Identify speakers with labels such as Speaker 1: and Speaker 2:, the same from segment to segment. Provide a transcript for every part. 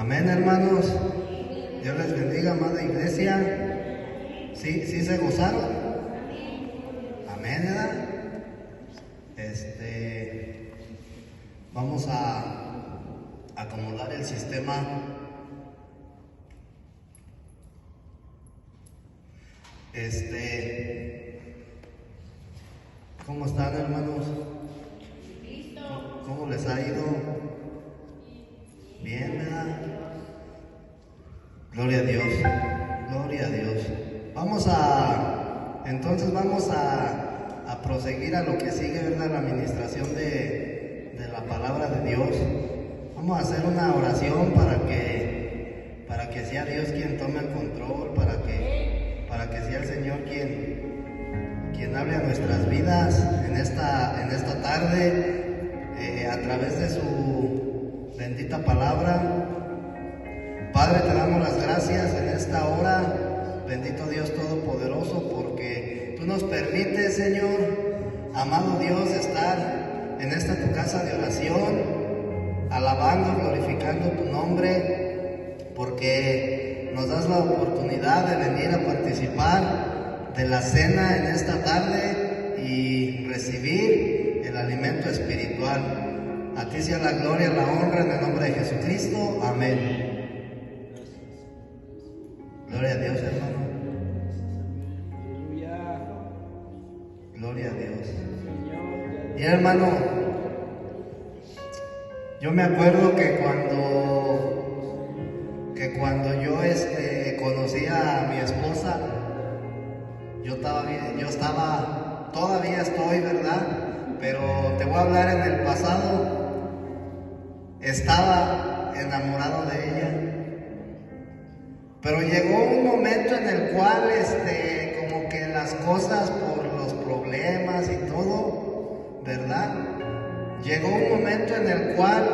Speaker 1: Amén, hermanos. Dios les bendiga, amada iglesia. ¿Sí se gozaron? Amén, ¿verdad? Vamos a acomodar el sistema. ¿Cómo están, hermanos? ¿Cómo les ha ido? Bien, ¿verdad? Gloria a Dios, gloria a Dios. Entonces vamos a proseguir a lo que sigue, ¿verdad? La administración de la palabra de Dios. Vamos a hacer una oración para que sea Dios quien tome el control, para que sea el Señor quien hable a nuestras vidas en esta tarde, a través de su bendita palabra. Padre, te damos las gracias en esta hora, bendito Dios Todopoderoso, porque tú nos permites, Señor, amado Dios, estar en esta tu casa de oración, alabando, glorificando tu nombre, porque nos das la oportunidad de venir a participar de la cena en esta tarde y recibir el alimento espiritual. A ti sea la gloria, la honra, en el nombre de Jesucristo. Amén. Gloria a Dios, hermano. Gloria a Dios. Y hermano, yo me acuerdo que cuando yo conocí a mi esposa, todavía estoy, ¿verdad? Pero te voy a hablar en el pasado. Estaba enamorado de ella. Pero llegó un momento en el cual, como que las cosas por los problemas y todo, ¿verdad? Llegó un momento en el cual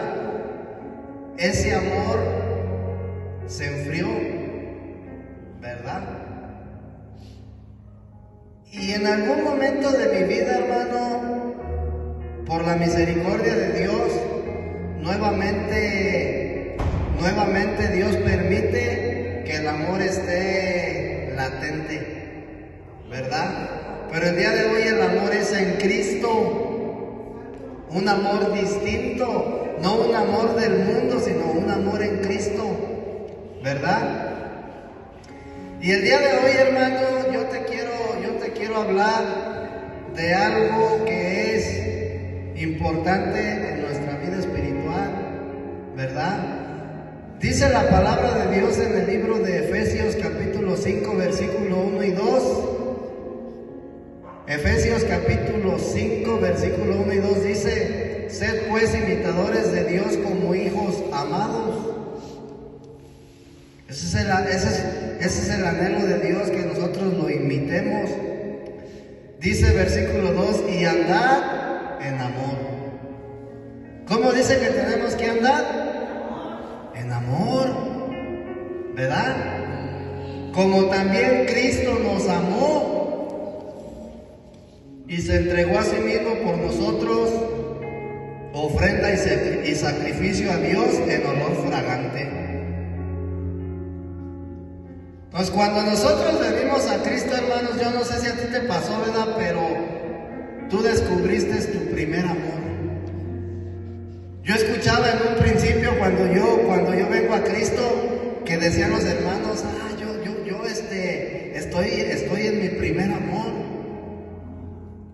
Speaker 1: ese amor se enfrió, ¿verdad? Y en algún momento de mi vida, hermano, por la misericordia de Dios, nuevamente Dios permite que el amor esté latente, ¿verdad? Pero el día de hoy el amor es en Cristo, un amor distinto, no un amor del mundo, sino un amor en Cristo, ¿verdad? Y el día de hoy, hermano, yo te quiero hablar de algo que es importante en nuestra vida espiritual, ¿verdad? Dice la palabra de Dios en el libro de Efesios capítulo 5, versículo 1 y 2. Efesios capítulo 5, versículo 1 y 2 dice: sed pues imitadores de Dios como hijos amados. Ese es el anhelo de Dios, que nosotros lo imitemos. Dice versículo 2: y andad en amor. ¿Cómo dice que tenemos que andar? En amor, ¿verdad? Como también Cristo nos amó y se entregó a sí mismo por nosotros, ofrenda y sacrificio a Dios en olor fragante. Entonces, cuando nosotros venimos a Cristo, hermanos, yo no sé si a ti te pasó, ¿verdad? Pero tú descubriste tu primer amor. Yo escuchaba en un principio, cuando yo vengo a Cristo, que decían los hermanos: yo estoy en mi primer amor.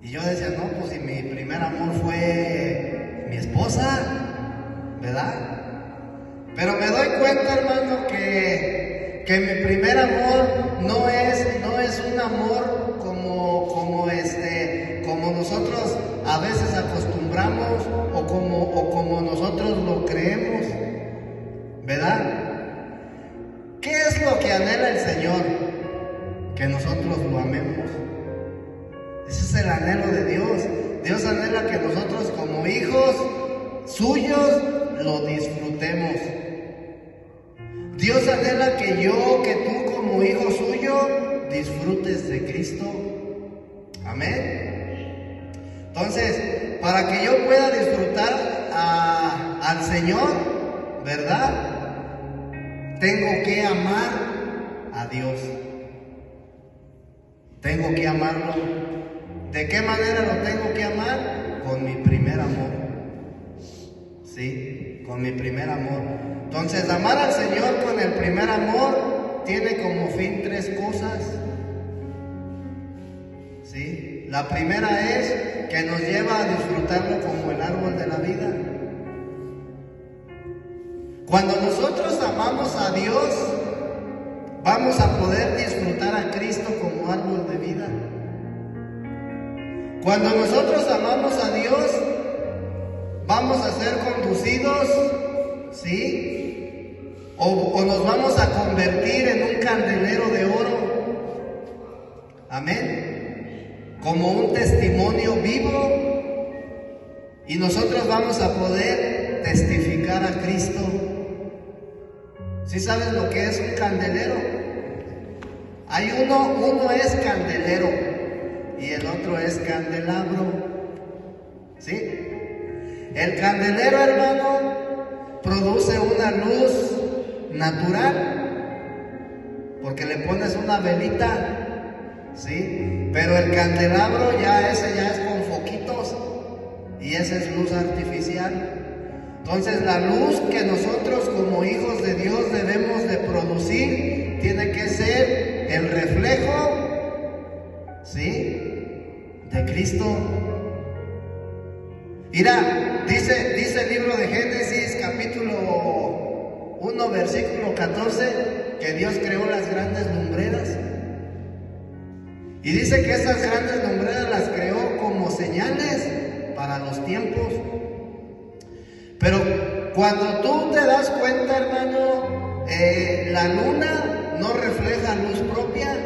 Speaker 1: Y yo decía: no, pues si mi primer amor fue mi esposa, ¿verdad? Pero me doy cuenta, hermano, que mi primer amor no es un amor como nosotros a veces acostumbramos o como nosotros lo creemos, ¿verdad? ¿Qué es lo que anhela el Señor? Que nosotros lo amemos. Ese es el anhelo de Dios. Dios anhela que nosotros, como hijos suyos, lo disfrutemos. Dios anhela que tú como hijo suyo disfrutes de Cristo. Amén. Entonces, para que yo pueda disfrutar al Señor, ¿verdad? tengo que amar a Dios. Tengo que amarlo. ¿De qué manera lo tengo que amar? Con mi primer amor. ¿Sí? Con mi primer amor. Entonces, amar al Señor con el primer amor tiene como fin 3 cosas. ¿Sí? La primera es que nos lleva a disfrutarlo como el árbol de la vida. Cuando nosotros amamos a Dios, vamos a poder disfrutar a Cristo como árbol de vida. Cuando nosotros amamos a Dios, vamos a ser conducidos, ¿sí? O nos vamos a convertir en un candelero de oro. Amén. Como un testimonio vivo. Y nosotros vamos a poder testificar a Cristo. ¿Sí sabes lo que es un candelero? Hay uno es candelero y el otro es candelabro. ¿Sí? El candelero, hermano, produce una luz natural porque le pones una velita, ¿sí? Pero el candelabro ese ya es con foquitos y esa es luz artificial. Entonces la luz que nosotros como hijos de Dios debemos de producir tiene que ser el reflejo, ¿sí?, de Cristo. Mira, dice el libro de Génesis capítulo 1 versículo 14 que Dios creó las grandes lumbreras. Y dice que esas grandes lumbreras las creó como señales para los tiempos. Pero cuando tú te das cuenta, hermano, la luna no refleja luz propia.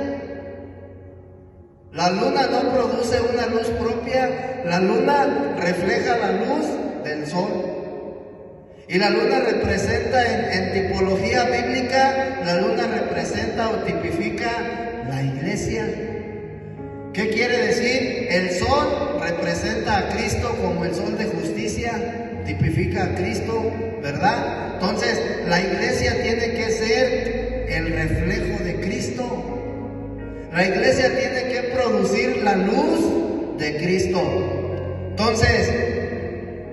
Speaker 1: La luna no produce una luz propia. La luna refleja la luz del sol. Y la luna representa, en tipología bíblica, la luna representa o tipifica la iglesia. ¿Qué quiere decir? El sol representa a Cristo como el sol de justicia. Tipifica a Cristo, ¿verdad? Entonces, la iglesia tiene que ser el reflejo de Cristo. La iglesia tiene que producir la luz de Cristo. Entonces,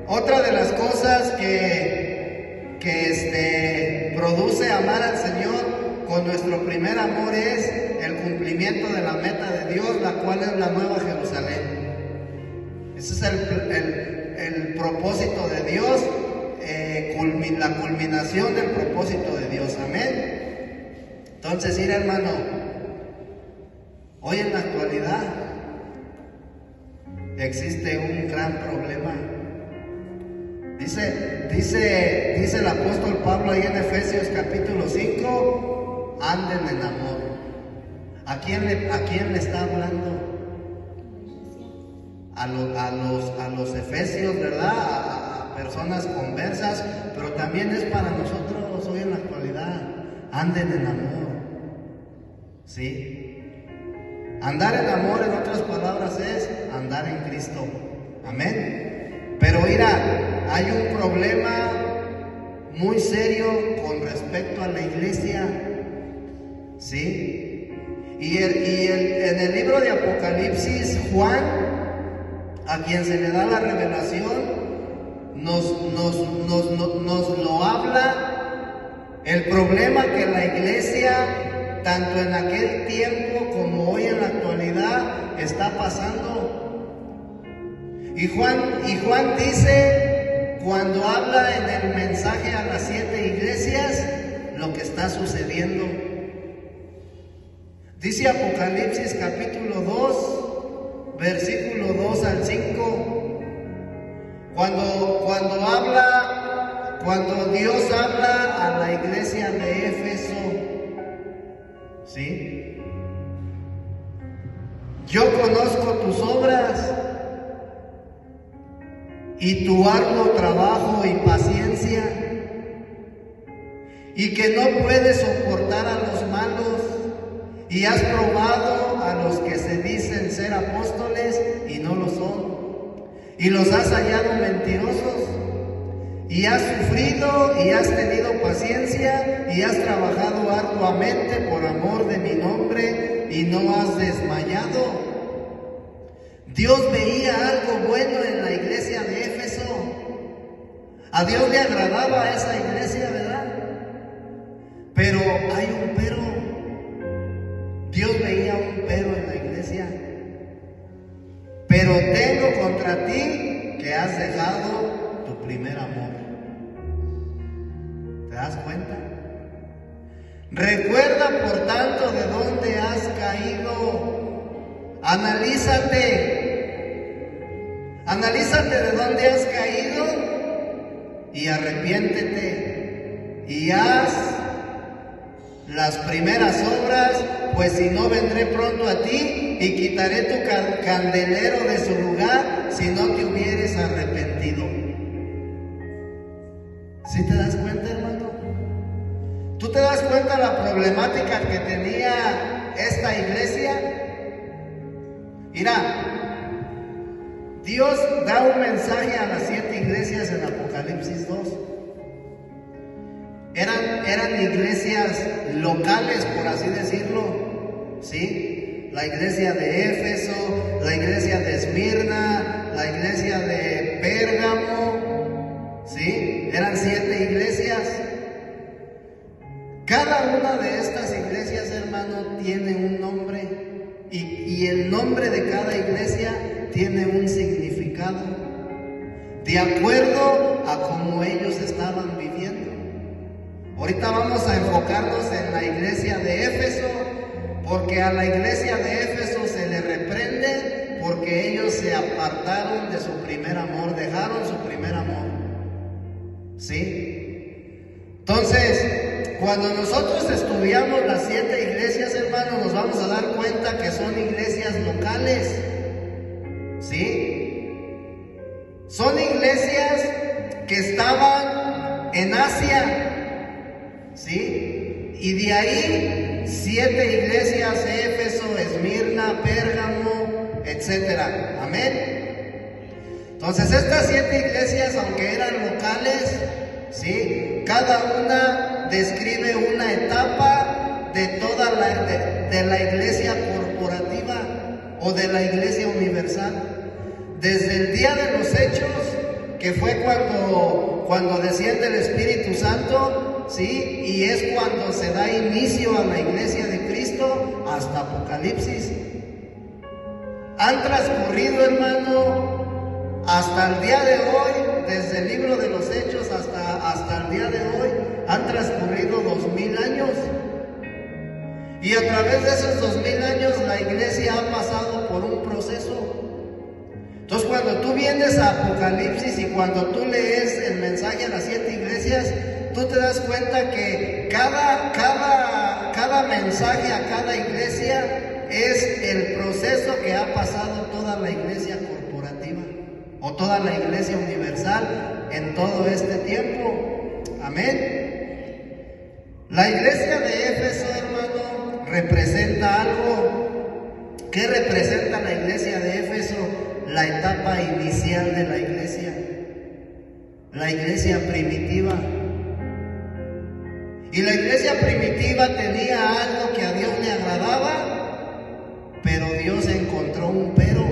Speaker 1: otra de las cosas que produce amar al Señor con nuestro primer amor es el cumplimiento de la meta de Dios, la cual es la Nueva Jerusalén. Ese es el propósito de Dios, la culminación del propósito de Dios. Amén. Entonces, mira, hermano, hoy en la actualidad existe un gran problema. Dice el apóstol Pablo ahí en Efesios capítulo 5, anden en amor. ¿A quién le está hablando? A los efesios, ¿verdad? A personas conversas, pero también es para nosotros hoy en la actualidad. Anden en amor, ¿sí? Andar en amor, en otras palabras, es andar en Cristo. Amén. Pero mira, hay un problema muy serio con respecto a la iglesia, ¿sí? En el libro de Apocalipsis, Juan, a quien se le da la revelación, nos lo habla. El problema que la iglesia, tanto en aquel tiempo como hoy en la actualidad, está pasando. Y Juan dice, cuando habla en el mensaje a las 7 iglesias, lo que está sucediendo. Dice Apocalipsis capítulo 2, versículo 2 al 5, cuando Dios habla a la iglesia de Éfeso, ¿sí? Yo conozco tus obras y tu arduo trabajo y paciencia, y que no puedes soportar a los malos, y has probado a los que se dicen ser apóstoles y no lo son, y los has hallado mentirosos, y has sufrido y has tenido paciencia y has trabajado arduamente por amor de mi nombre y no has desmayado. Dios veía algo bueno en la iglesia de Éfeso. A Dios le agradaba esa iglesia, ¿verdad? Pero hay un pero. Dios veía un pero en la iglesia. Pero tengo contra ti que has dejado tu primer amor. ¿Te das cuenta? Recuerda, por tanto, de dónde has caído. Analízate de dónde has caído y arrepiéntete y haz las primeras obras, pues si no vendré pronto a ti y quitaré tu candelero de su lugar si no te hubieres arrepentido. ¿Sí te das cuenta, hermano? ¿Tú te das cuenta la problemática que tenía esta iglesia? Mira, Dios da un mensaje a las 7 iglesias en Apocalipsis 2. Eran iglesias locales, por así decirlo, ¿sí? La iglesia de Éfeso, la iglesia de Esmirna, la iglesia de Pérgamo, ¿sí? Eran 7 iglesias. Cada una de estas iglesias, hermano, tiene un nombre y el nombre de cada iglesia tiene un significado de acuerdo a cómo ellos estaban viviendo. Ahorita vamos a enfocarnos en la iglesia de Éfeso, porque a la iglesia de Éfeso se le reprende porque ellos se apartaron de su primer amor, dejaron su primer amor. ¿Sí? Entonces, cuando nosotros estudiamos las 7 iglesias, hermanos, nos vamos a dar cuenta que son iglesias locales. ¿Sí? Son iglesias que estaban en Asia. ¿Sí? Y de ahí 7 iglesias: Éfeso, Esmirna, Pérgamo, etcétera. Amén. Entonces estas 7 iglesias, aunque eran locales, ¿sí?, cada una describe una etapa de toda de la iglesia corporativa o de la iglesia universal. Desde el día de los hechos, que fue cuando desciende el Espíritu Santo, ¿sí?, y es cuando se da inicio a la iglesia de Cristo, hasta Apocalipsis. Han transcurrido, hermano, hasta el día de hoy, desde el libro de los Hechos hasta el día de hoy, han transcurrido 2000 años. Y a través de esos 2000 años la iglesia ha pasado por un proceso. Entonces, cuando tú vienes a Apocalipsis y cuando tú lees el mensaje a las 7 iglesias, tú te das cuenta que cada mensaje a cada iglesia es el proceso que ha pasado toda la iglesia corporativa o toda la iglesia universal en todo este tiempo. Amén. La iglesia de Éfeso, hermano, representa algo. ¿Qué representa la iglesia de Éfeso? La etapa inicial de la iglesia primitiva. Y la iglesia primitiva tenía algo que a Dios le agradaba, pero Dios encontró un pero.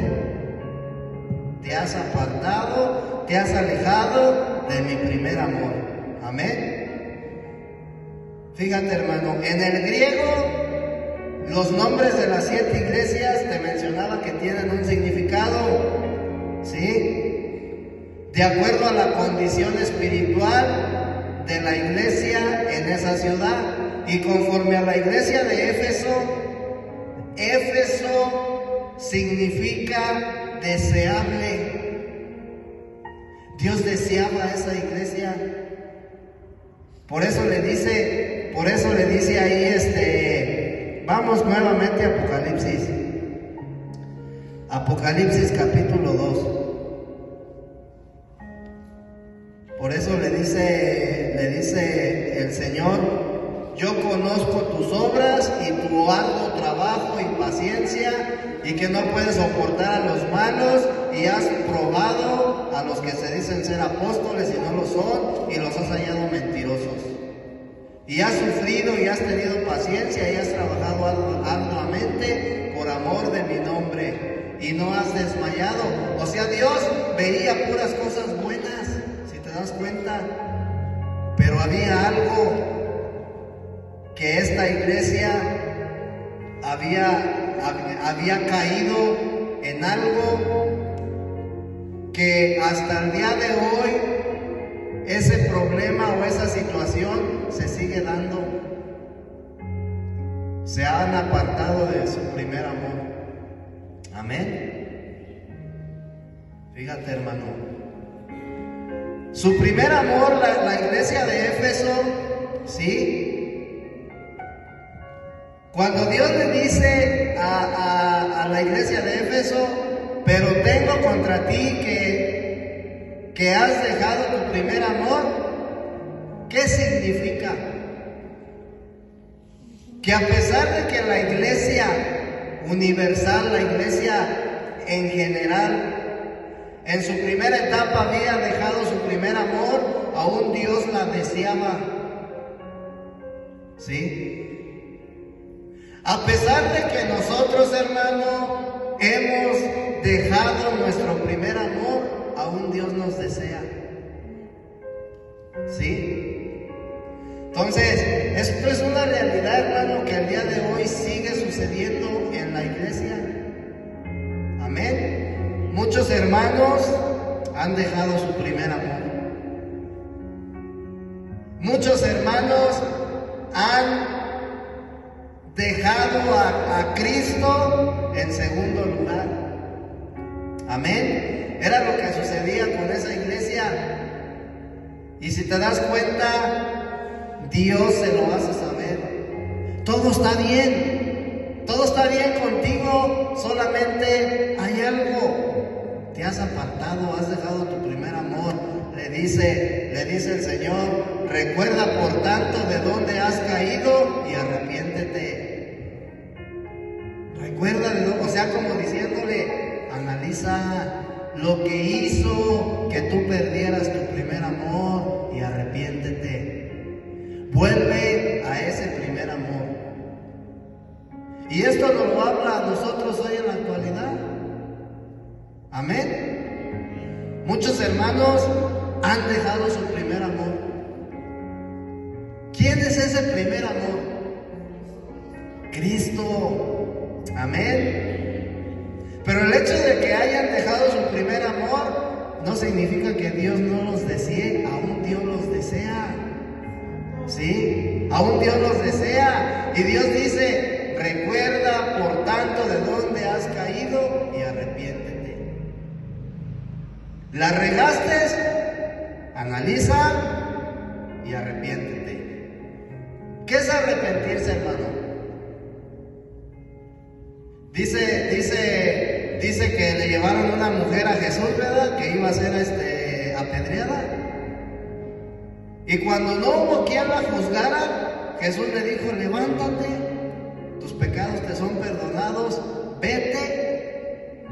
Speaker 1: Te has apartado, te has alejado de mi primer amor. Amén. Fíjate, hermano, en el griego, los nombres de las 7 iglesias te mencionaba que tienen un significado, ¿sí?, de acuerdo a la condición espiritual de la iglesia en esa ciudad. Y conforme a la iglesia de Éfeso, Éfeso significa deseable. Dios deseaba a esa iglesia. Por eso le dice ahí, vamos nuevamente a Apocalipsis. Apocalipsis capítulo 2. Por eso le dice el Señor: yo conozco tus obras y tu arduo trabajo y paciencia, y que no puedes soportar a los malos, y has probado a los que se dicen ser apóstoles y no lo son, y los has hallado mentirosos. Y has sufrido y has tenido paciencia y has trabajado arduamente por amor de mi nombre, y no has desmayado. O sea, Dios veía puras cosas buenas, si te das cuenta. Pero había algo que esta iglesia había caído en algo que hasta el día de hoy ese problema o esa situación se sigue dando. Se han apartado de su primer amor. Amén. Fíjate, hermano, su primer amor, la iglesia de Éfeso, ¿sí? Cuando Dios le dice a la iglesia de Éfeso, pero tengo contra ti que has dejado tu primer amor, ¿qué significa? Que a pesar de que la iglesia universal, la iglesia en general, en su primera etapa había dejado su primer amor, aún Dios la deseaba. ¿Sí? A pesar de que nosotros, hermano, hemos dejado nuestro primer amor, aún Dios nos desea. ¿Sí? Entonces, esto es una realidad, hermano, que al día de hoy sigue sucediendo en la iglesia. Amén. Muchos hermanos han dejado su primer amor. Muchos hermanos han dejado a Cristo en segundo lugar. Amén. Era lo que sucedía con esa iglesia. Y si te das cuenta, Dios se lo hace saber. Todo está bien. Todo está bien contigo. Solamente hay algo. Te has apartado, has dejado tu primer amor. Le dice el Señor: recuerda por tanto de dónde has caído y arrepiéntete. Recuerda de dónde, o sea, como diciéndole, analiza lo que hizo que tú perdieras tu primer amor y arrepiéntete. Vuelve a ese primer amor. Y esto nos lo habla a nosotros hoy en la actualidad. Amén. Muchos hermanos han dejado su primer amor. ¿Quién es ese primer amor? Cristo. Amén. Pero el hecho de que hayan dejado su primer amor no significa que Dios no los desee. Aún Dios los desea. ¿Sí? Aún Dios los desea. Y Dios dice: recuerda por tanto de dónde has caído y arrepiéntete. ¿La regaste? Analiza y arrepiéntete. ¿Qué es arrepentirse, hermano? Dice que le llevaron una mujer a Jesús, ¿verdad? Que iba a ser apedreada. Y cuando no hubo quien la juzgara, Jesús le dijo: levántate, tus pecados te son perdonados, vete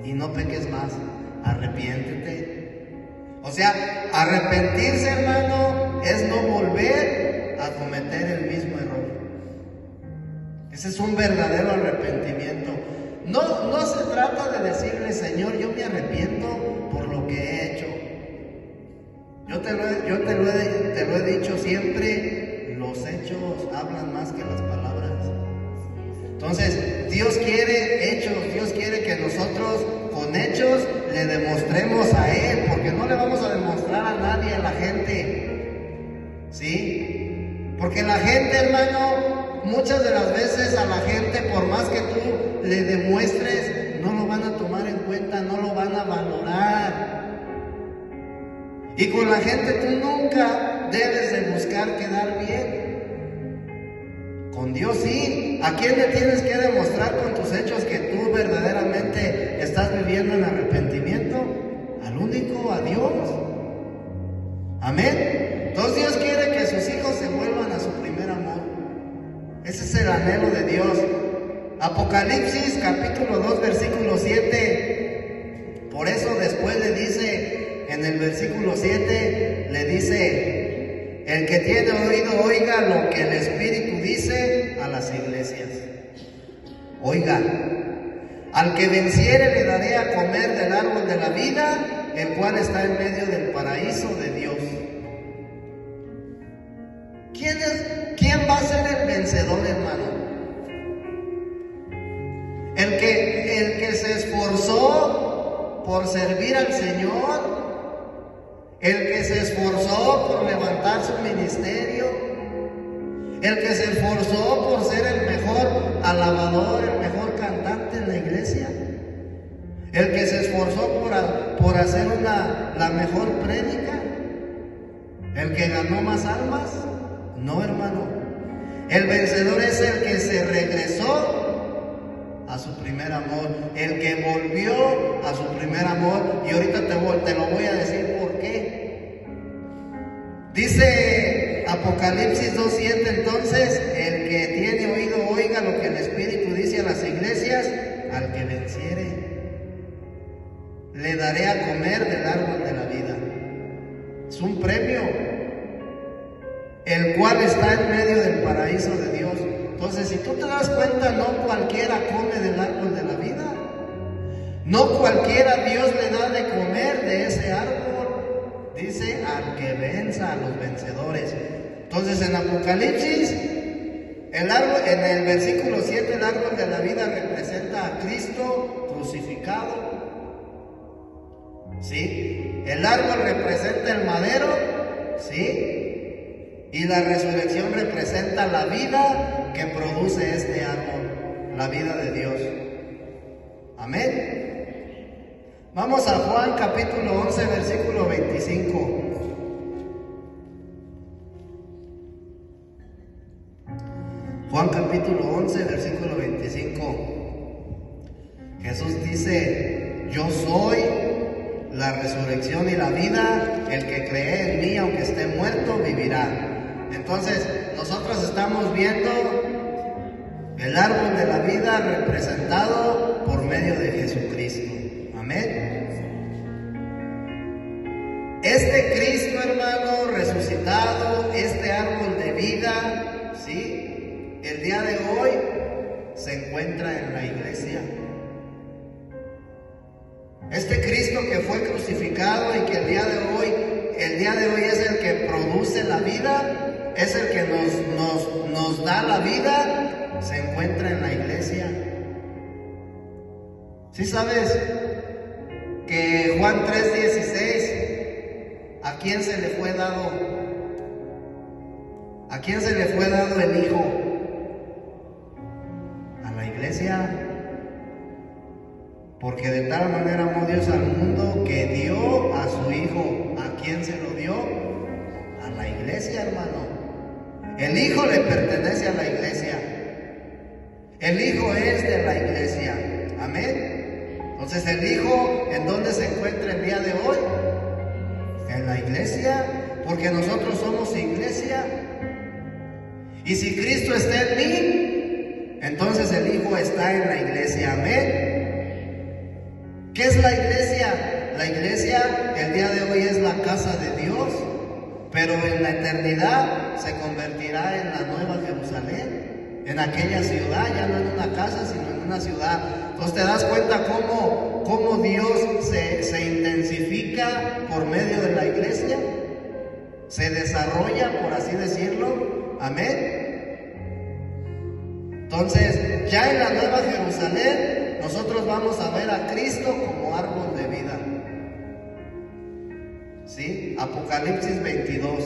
Speaker 1: y no peques más, arrepiéntete. O sea, arrepentirse, hermano, es no volver a cometer el mismo error. Ese es un verdadero arrepentimiento. No se trata de decirle: Señor, yo me arrepiento por lo que he hecho. Yo te lo he dicho siempre, los hechos hablan más que las palabras. Entonces, Dios quiere hechos, Dios quiere que nosotros con hechos le demostremos a Él, porque no le vamos a demostrar a nadie, a la gente. ¿Sí? Porque la gente, hermano, muchas de las veces a la gente, por más que tú le demuestres, no lo van a tomar en cuenta, no lo van a valorar. Y con la gente tú nunca debes de buscar quedar bien. Con Dios sí. ¿A quién le tienes que demostrar con tus hechos que tú verdaderamente estás viviendo en arrepentimiento? Al único, a Dios. Amén. Entonces Dios quiere que sus hijos se vuelvan a su primer amor. Ese es el anhelo de Dios. Apocalipsis capítulo 2 versículo 7. Por eso después le dice el versículo 7 le dice: el que tiene oído oiga lo que el Espíritu dice a las iglesias. Oiga, al que venciere le daré a comer del árbol de la vida, el cual está en medio del paraíso de Dios. ¿Quién va a ser el vencedor, hermano? El que se esforzó por servir al Señor, el que se esforzó por levantar su ministerio, el que se esforzó por ser el mejor alabador, el mejor cantante en la iglesia, el que se esforzó por hacer la mejor prédica, el que ganó más almas. No, hermano, el vencedor es el que se regresó a su primer amor, el que volvió a su primer amor. Y ahorita te lo voy a decir por qué. Dice Apocalipsis 2:7, entonces, el que tiene oído oiga lo que el Espíritu dice a las iglesias. Al que venciere, le daré a comer del árbol de la vida. Es un premio, el cual está en medio del paraíso de Dios. Entonces, si tú te das cuenta, no cualquiera come del árbol de la vida. No cualquiera Dios le da de comer de ese árbol. Dice: al que venza, a los vencedores. Entonces, en Apocalipsis, el árbol, en el versículo 7, el árbol de la vida representa a Cristo crucificado. ¿Sí? El árbol representa el madero. ¿Sí? Y la resurrección representa la vida que produce este árbol, la vida de Dios. Amén. Vamos a Juan capítulo 11, versículo 25. Juan capítulo 11, versículo 25. Jesús dice: yo soy la resurrección y la vida, el que cree en mí, aunque esté muerto, vivirá. Entonces, nosotros estamos viendo el árbol de la vida representado por medio de Jesucristo. Amén. Este Cristo, hermano, resucitado, este árbol de vida, ¿sí? El día de hoy se encuentra en la iglesia. Este Cristo que fue crucificado y que el día de hoy es el que produce la vida, es el que nos da la vida, se encuentra en la iglesia. ¿Sí sabes que Juan 3:16, ¿a quién se le fue dado? ¿A quién se le fue dado el Hijo? A la iglesia. Porque de tal manera amó Dios al mundo que dio a su Hijo. ¿A quién se lo dio? A la iglesia, hermano. El Hijo le pertenece a la iglesia. El Hijo es de la iglesia. Amén. Entonces, el Hijo, ¿en dónde se encuentra el día de hoy? En la iglesia. Porque nosotros somos iglesia. Y si Cristo está en mí, entonces el Hijo está en la iglesia. Amén. ¿Qué es la iglesia? La iglesia el día de hoy es la casa de Dios, pero en la eternidad se convertirá en la nueva Jerusalén, en aquella ciudad, ya no en una casa, sino en una ciudad. Entonces te das cuenta cómo Dios se intensifica por medio de la iglesia, se desarrolla, por así decirlo. Amén. Entonces, ya en la nueva Jerusalén, nosotros vamos a ver a Cristo como árbol de vida. ¿Sí? Apocalipsis 22.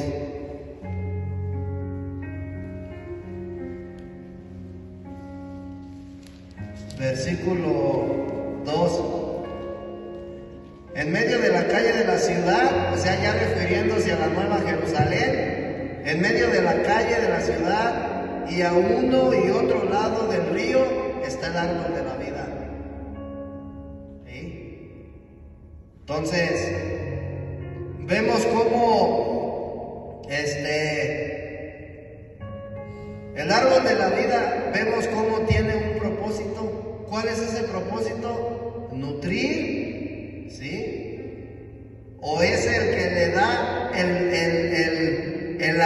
Speaker 1: Versículo 2. En medio de la calle de la ciudad, o sea, ya refiriéndose a la nueva Jerusalén, en medio de la calle de la ciudad y a uno y otro lado del río está el árbol de la vida. ¿Sí? Entonces, vemos cómo el árbol de la vida, vemos cómo tiene un propósito. ¿Cuál es ese propósito? Nutrir, ¿sí? ¿O es el que le da el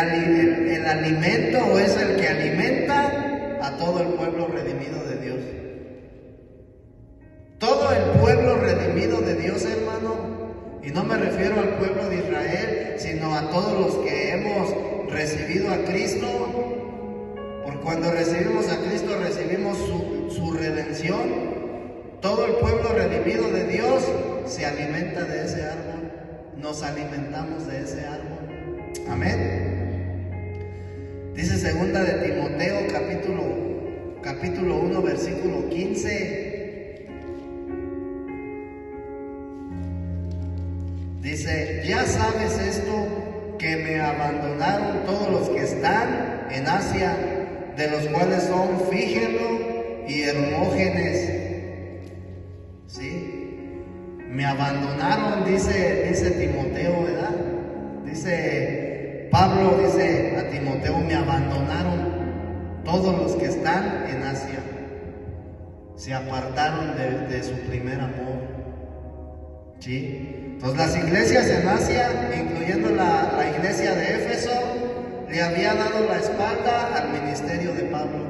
Speaker 1: alimento, o es el que alimenta a todo el pueblo redimido de Dios? Todo el pueblo redimido de Dios, hermano, y no me refiero al pueblo de Israel, sino a todos los que hemos recibido a Cristo, porque cuando recibimos a Cristo recibimos su redención. Todo el pueblo redimido de Dios se alimenta de ese árbol, nos alimentamos de ese árbol. Amén. Dice segunda de Timoteo capítulo 1 versículo 15. Dice: ya sabes esto, que me abandonaron todos los que están en Asia, de los cuales son Fígelo y Hermógenes. ¿Sí? Me abandonaron, dice Timoteo, ¿verdad? Dice Pablo, dice a Timoteo: me abandonaron todos los que están en Asia. Se apartaron de su primer amor. ¿Sí? Entonces las iglesias en Asia, incluyendo la iglesia de Éfeso, le había dado la espalda al ministerio de Pablo.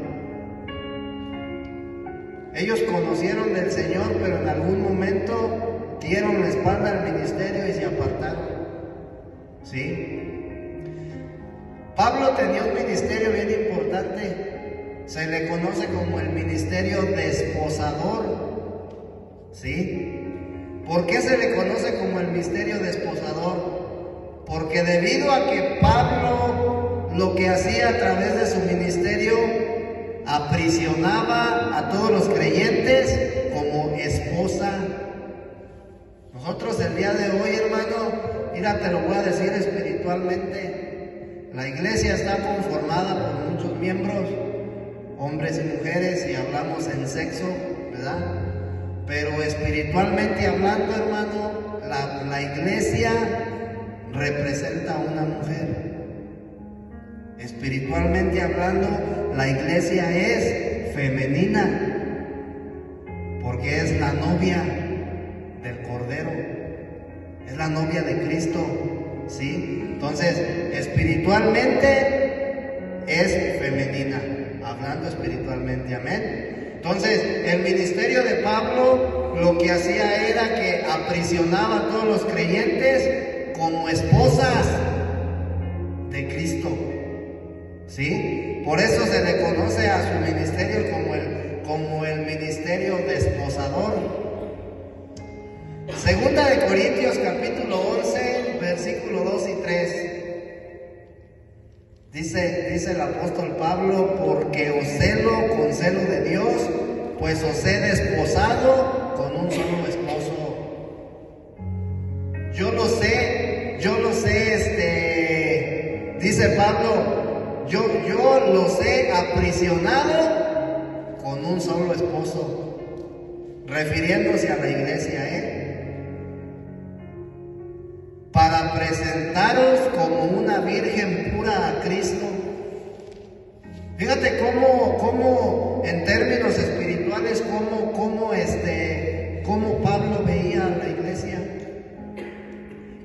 Speaker 1: Ellos conocieron del Señor, pero en algún momento dieron la espalda al ministerio y se apartaron. ¿Sí? Pablo tenía un ministerio bien importante. Se le conoce como el ministerio desposador. ¿Sí? ¿Por qué se le conoce como el ministerio desposador? Porque debido a que Pablo lo que hacía a través de su ministerio, aprisionaba a todos los creyentes como esposa. Nosotros el día de hoy, hermano, mira, te lo voy a decir espiritualmente, la iglesia está conformada por muchos miembros, hombres y mujeres, y hablamos en sexo, ¿verdad? Pero espiritualmente hablando, hermano, la iglesia representa a una mujer. Espiritualmente hablando, la iglesia es femenina, porque es la novia del Cordero, es la novia de Cristo, ¿sí? Entonces, espiritualmente es femenina, hablando espiritualmente, amén. Entonces, el ministerio de Pablo lo que hacía era que aprisionaba a todos los creyentes como esposas de Cristo, ¿sí? Por eso se le conoce a su ministerio como el ministerio desposador. Segunda de Corintios capítulo 11, versículo 2 y 3. Dice el apóstol Pablo: porque os celo con celo de Dios, pues os he desposado con un solo esposo. Yo lo sé, dice Pablo, yo los he aprisionado con un solo esposo, refiriéndose a la iglesia, para presentaros como una virgen pura a Cristo. Fíjate cómo en términos espirituales, cómo Pablo veía a la iglesia,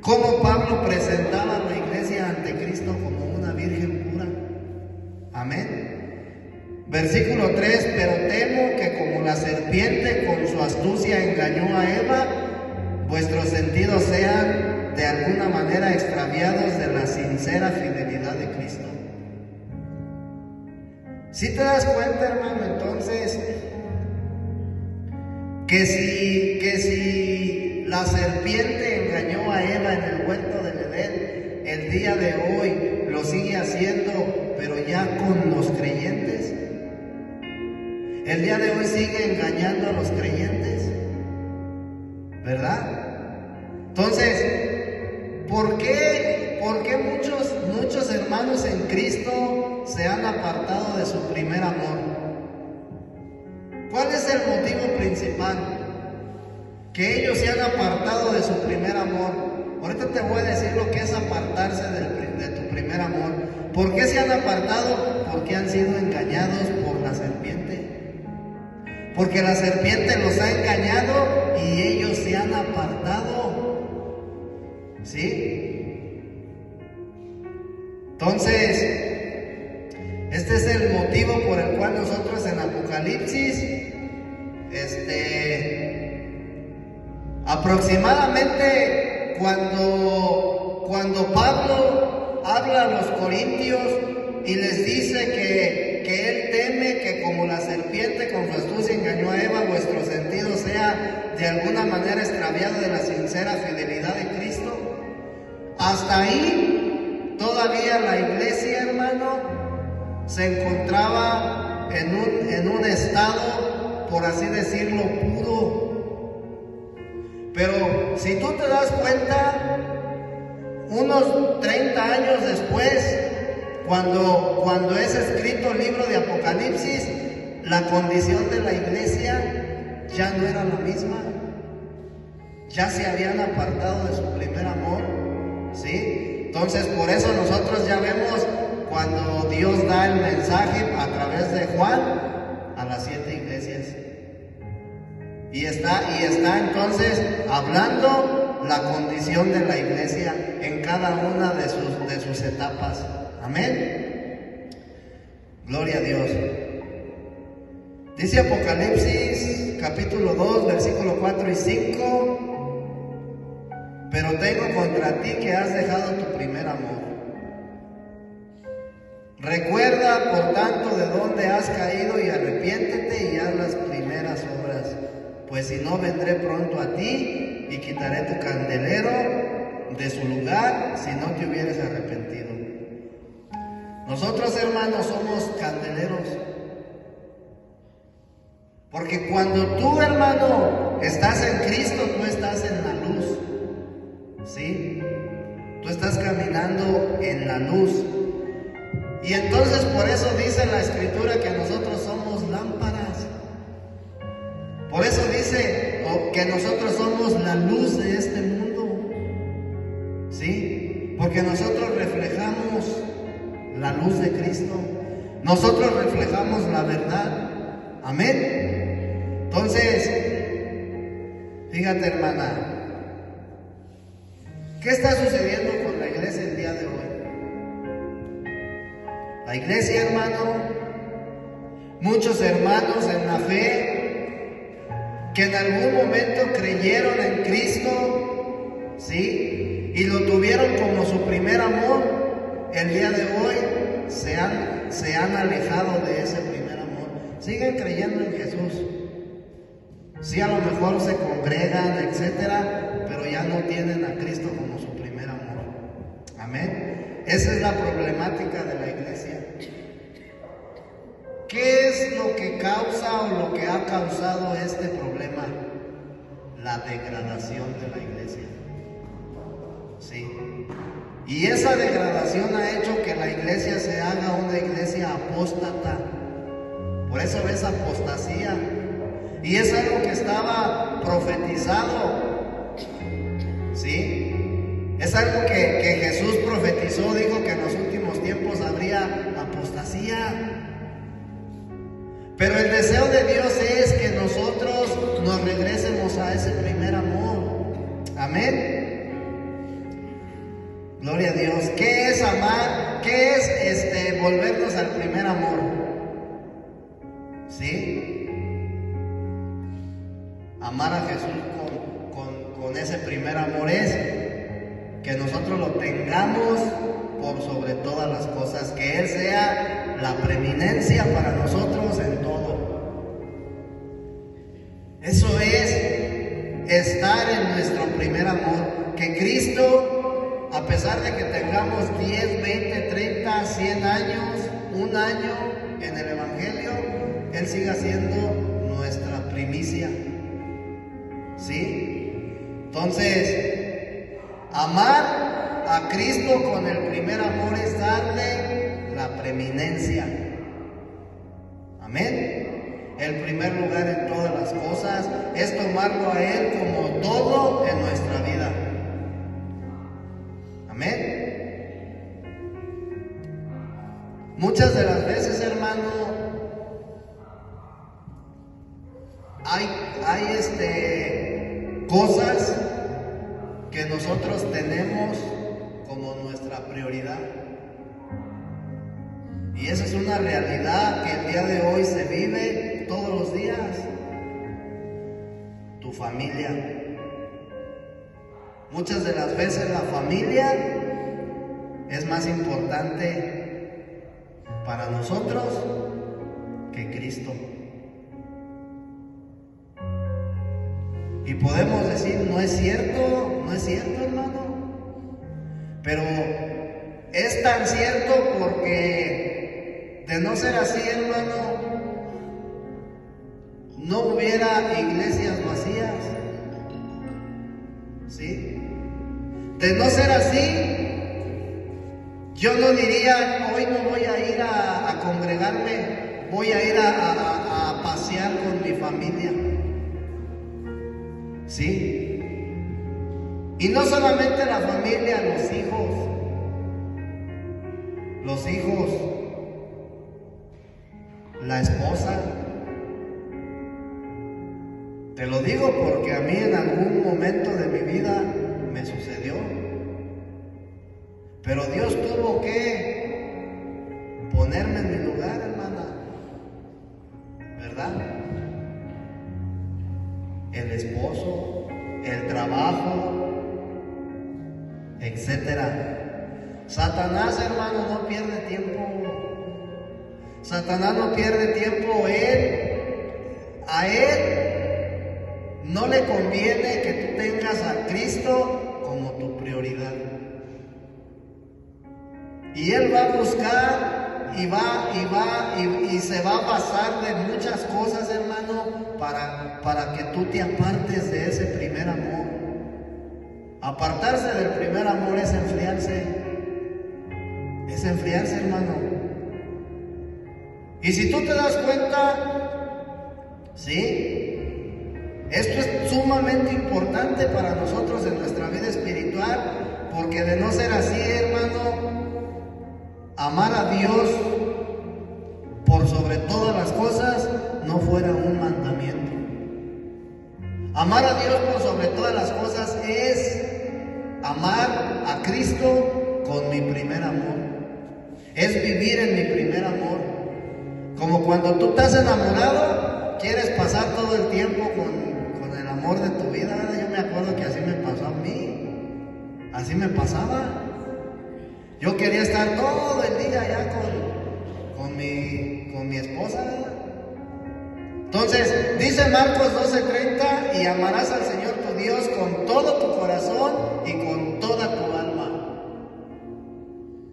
Speaker 1: cómo Pablo presentaba a la iglesia ante Cristo como una virgen pura. Amén. Versículo 3: pero temo que como la serpiente con su astucia engañó a Eva, vuestros sentidos sean de alguna manera extraviados de la sincera fidelidad de Cristo. ¿Sí te das cuenta, hermano? Entonces, que si la serpiente engañó a Eva en el huerto del Edén, el día de hoy lo sigue haciendo, pero ya con los creyentes. El día de hoy sigue engañando a los creyentes, ¿verdad? Entonces, ¿por qué muchos hermanos en Cristo se han apartado de su primer amor? ¿Cuál es el motivo principal? Que ellos se han apartado de su primer amor. Ahorita te voy a decir lo que es apartarse de tu primer amor. ¿Por qué se han apartado? Porque han sido engañados por la serpiente. Porque la serpiente los ha engañado y ellos se han apartado. ¿Sí? Entonces, este es el motivo por el cual nosotros en Apocalipsis, aproximadamente cuando Pablo habla a los corintios y les dice que él teme que como la serpiente con su astucia engañó a Eva, vuestro sentido sea de alguna manera extraviado de la sincera fidelidad de Cristo, hasta ahí todavía la iglesia, hermano, se encontraba en un estado, por así decirlo, puro. Pero si tú te das cuenta, unos 30 años después, cuando es escrito el libro de Apocalipsis, la condición de la iglesia ya no era la misma. Ya se habían apartado de su primer amor, ¿sí? Entonces, por eso nosotros ya vemos cuando Dios da el mensaje a través de Juan a las 7 iglesias. Y está entonces hablando la condición de la iglesia en cada una de sus etapas. Amén. Gloria a Dios. Dice Apocalipsis capítulo 2, versículo 4 y 5: pero tengo contra ti que has dejado tu primer amor. Recuerda, por tanto, de dónde has caído y arrepiéntete y haz las primeras obras. Pues si no, vendré pronto a ti y quitaré tu candelero de su lugar si no te hubieres arrepentido. Nosotros, hermanos, somos candeleros. Porque cuando tú, hermano, estás en Cristo, tú estás en la luz. ¿Sí? Tú estás caminando en la luz. Y entonces por eso dice la Escritura que nosotros somos lámparas. Por eso dice que nosotros somos la luz de este mundo. ¿Sí? Porque nosotros reflejamos la luz de Cristo. Nosotros reflejamos la verdad. Amén. Entonces, fíjate, hermana, ¿qué está sucediendo con la iglesia el día de hoy? La iglesia, hermano, muchos hermanos en la fe que en algún momento creyeron en Cristo, ¿sí? Y lo tuvieron como su primer amor, el día de hoy se han alejado de ese primer amor. Siguen creyendo en Jesús. Sí, a lo mejor se congregan, etcétera, pero ya no tienen a Cristo como su primer amor. Amén. Esa es la problemática de la iglesia. ¿Qué es lo que causa o lo que ha causado este problema? La degradación de la iglesia. Sí. Y esa degradación ha hecho que la iglesia se haga una iglesia apóstata. Por eso ves apostasía. Y es algo que estaba profetizado. ¿Sí? Es algo que Jesús profetizó, dijo que en los últimos tiempos habría apostasía. Pero el deseo de Dios es que nosotros nos regresemos a ese primer amor. Amén. Gloria a Dios. ¿Qué es amar? ¿Qué es volvernos al primer amor? ¿Sí? Amar a Jesús con ese primer amor es que nosotros lo tengamos por sobre todas las cosas, que Él sea la preeminencia para nosotros en todo. Eso es estar en nuestro primer amor, que Cristo, a pesar de que tengamos 10, 20, 30, 100 años, un año en el Evangelio, Él siga siendo nuestra primicia. ¿Sí? Entonces, amar a Cristo con el primer amor es darle la preeminencia. Amén. El primer lugar en todas las cosas es tomarlo a Él como todo en nuestra vida. Amén. Muchas de las veces, hermano, hay cosas que nosotros tenemos como nuestra prioridad. Y esa es una realidad que el día de hoy se vive todos los días. Tu familia. Muchas de las veces la familia es más importante para nosotros que Cristo. Y podemos decir, no es cierto, hermano. Pero es tan cierto porque de no ser así, hermano, no hubiera iglesias vacías. ¿Sí? De no ser así, yo no diría, hoy no voy a ir a congregarme, voy a ir a pasear con mi familia. ¿Sí? Y no solamente la familia, los hijos, la esposa. Te lo digo porque a mí en algún momento de mi vida me sucedió. Pero Dios tuvo que ponerme en mi lugar, hermana. ¿Verdad? El esposo, el trabajo, etcétera. Satanás, hermano, no pierde tiempo. Satanás no pierde tiempo. A él no le conviene que tú tengas a Cristo como tu prioridad. Y él va a buscar y se va a pasar de muchas cosas, hermano, para que tú te apartes de ese primer amor. Apartarse del primer amor es enfriarse. Es enfriarse, hermano. Y si tú te das cuenta, ¿sí? Esto es sumamente importante para nosotros en nuestra vida espiritual, porque de no ser así, hermano, amar a Dios por sobre todas las cosas no fuera un mandamiento. Amar a Dios por sobre todas las cosas es amar a Cristo con mi primer amor. Es vivir en mi primer amor. Como cuando tú estás enamorado, quieres pasar todo el tiempo con el amor de tu vida. Yo me acuerdo que así me pasó a mí. Así me pasaba. Yo quería estar todo el día allá con mi esposa. Entonces, dice Marcos 12:30, y amarás al Señor tu Dios con todo tu corazón y con toda tu alma,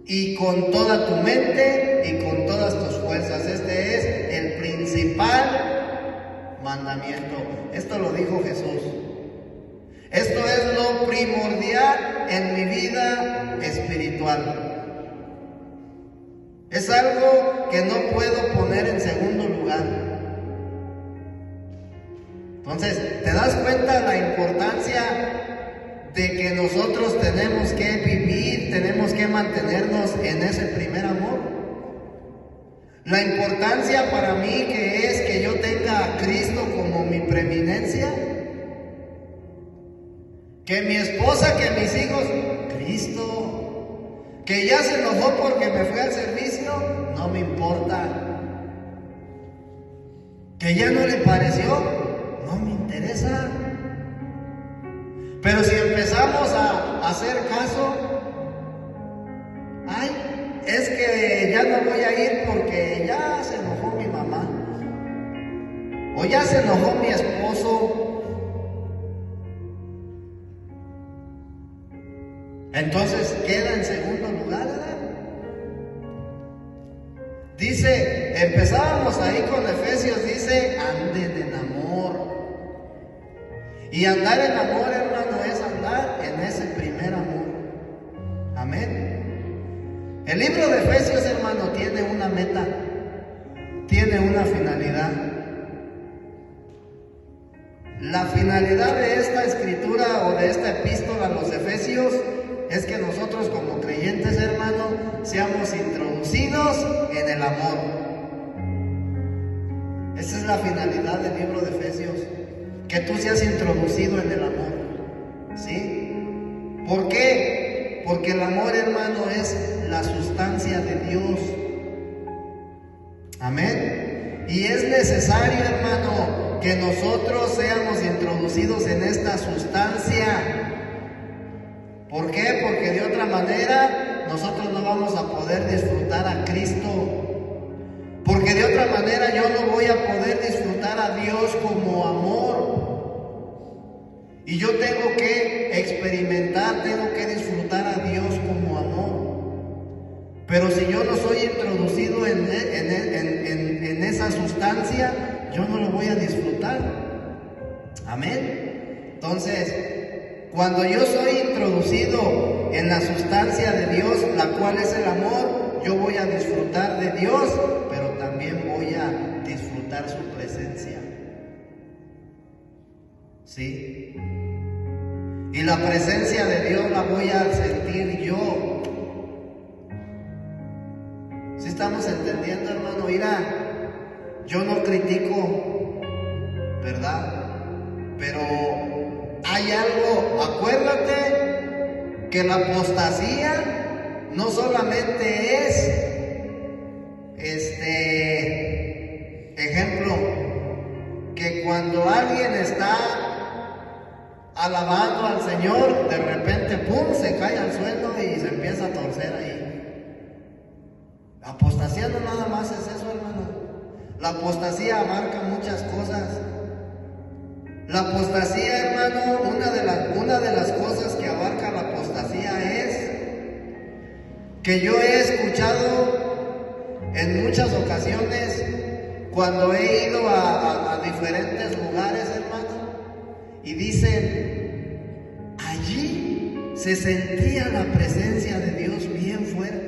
Speaker 1: y con toda tu mente y con todas tus fuerzas. Este es el principal mandamiento. Esto lo dijo Jesús. Esto es lo primordial en mi vida espiritual. Es algo que no puedo poner en segundo lugar. Entonces, ¿te das cuenta la importancia de que nosotros tenemos que vivir, tenemos que mantenernos en ese primer amor? La importancia para mí que es que yo tenga a Cristo como mi preeminencia. Que mi esposa, que mis hijos, Cristo. Que ya se enojó porque me fui al servicio, no me importa. Que ya no le pareció, no me interesa. Pero si empezamos a hacer caso, ay, es que ya no voy a ir porque ya se enojó mi mamá, o ya se enojó mi esposo. Entonces queda en segundo lugar, ¿verdad? Dice, empezábamos ahí con Efesios, dice, anden en amor. Y andar en amor, hermano, es andar en ese primer amor. Amén. El libro de Efesios, hermano, tiene una meta, tiene una finalidad. La finalidad de esta escritura o de esta epístola a los Efesios es que nosotros como creyentes, hermano, seamos introducidos en el amor. Esa es la finalidad del libro de Efesios, que tú seas introducido en el amor, ¿sí? ¿Por qué? Porque el amor, hermano, es la sustancia de Dios. Amén. Y es necesario, hermano, que nosotros seamos introducidos en esta sustancia. ¿Por qué? Porque de otra manera nosotros no vamos a poder disfrutar a Cristo. Porque de otra manera yo no voy a poder disfrutar a Dios como amor. Y yo tengo que experimentar, tengo que disfrutar a Dios como amor. Pero si yo no soy introducido en esa sustancia, yo no lo voy a disfrutar. Amén. Entonces, cuando yo soy introducido en la sustancia de Dios, la cual es el amor, yo voy a disfrutar de Dios, pero también voy a disfrutar su presencia. ¿Sí? Y la presencia de Dios la voy a sentir yo. ¿Sí estamos entendiendo, hermano? Mira, yo no critico, ¿verdad? Pero hay algo, acuérdate que la apostasía no solamente es, ejemplo, que cuando alguien está alabando al Señor, de repente, ¡pum!, se cae al suelo y se empieza a torcer ahí. La apostasía no nada más es eso, hermano. La apostasía abarca muchas cosas. La apostasía, hermano, una de las cosas que abarca la apostasía es que yo he escuchado en muchas ocasiones cuando he ido a diferentes lugares, hermano, y dicen, allí se sentía la presencia de Dios bien fuerte.